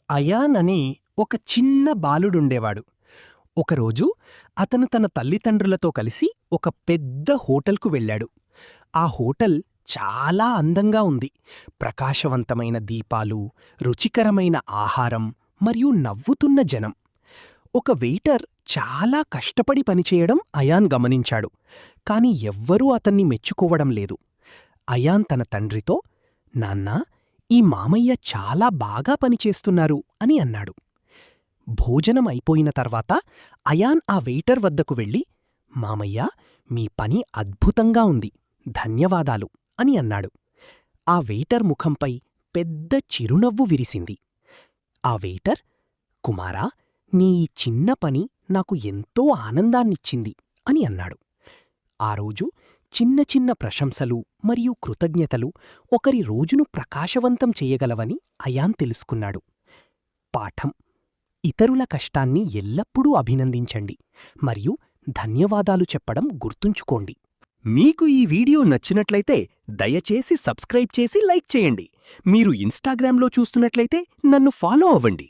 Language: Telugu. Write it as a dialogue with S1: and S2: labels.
S1: అయాన్ అని ఒక చిన్న బాలుడుండేవాడు. ఒకరోజు అతను తన తల్లిదండ్రులతో కలిసి ఒక పెద్ద హోటల్కు వెళ్ళాడు. ఆ హోటల్ చాలా అందంగా ఉంది. ప్రకాశవంతమైన దీపాలు, రుచికరమైన ఆహారం మరియు నవ్వుతున్న జనం. ఒక వెయిటర్ చాలా కష్టపడి పనిచేయడం అయాన్ గమనించాడు. కాని ఎవ్వరూ అతన్ని మెచ్చుకోవడం లేదు. అయాన్ తన తండ్రితో, నాన్నా, ఈ మామయ్య చాలా బాగా పనిచేస్తున్నారు అని అన్నాడు. భోజనం అయిపోయిన తర్వాత అయాన్ ఆ వెయిటర్ వద్దకు వెళ్ళి, మామయ్య, మీ పని అద్భుతంగా ఉంది, ధన్యవాదాలు అని అన్నాడు. ఆ వెయిటర్ ముఖంపై పెద్ద చిరునవ్వు విరిసింది. ఆ వెయిటర్, కుమారా, నీ ఈ చిన్న పని నాకు ఎంతో ఆనందాన్నిచ్చింది అని అన్నాడు. ఆ రోజు చిన్న చిన్న ప్రశంసలు మరియు కృతజ్ఞతలు ఒకరి రోజును ప్రకాశవంతం చేయగలవని అయాన్ తెలుసుకున్నాడు. పాఠం: ఇతరుల కష్టాన్ని ఎల్లప్పుడూ అభినందించండి మరియు ధన్యవాదాలు చెప్పడం గుర్తుంచుకోండి. మీకు ఈ వీడియో నచ్చినట్లయితే దయచేసి సబ్స్క్రైబ్ చేసి లైక్ చేయండి. మీరు ఇన్స్టాగ్రామ్లో చూస్తున్నట్లయితే నన్ను ఫాలో అవ్వండి.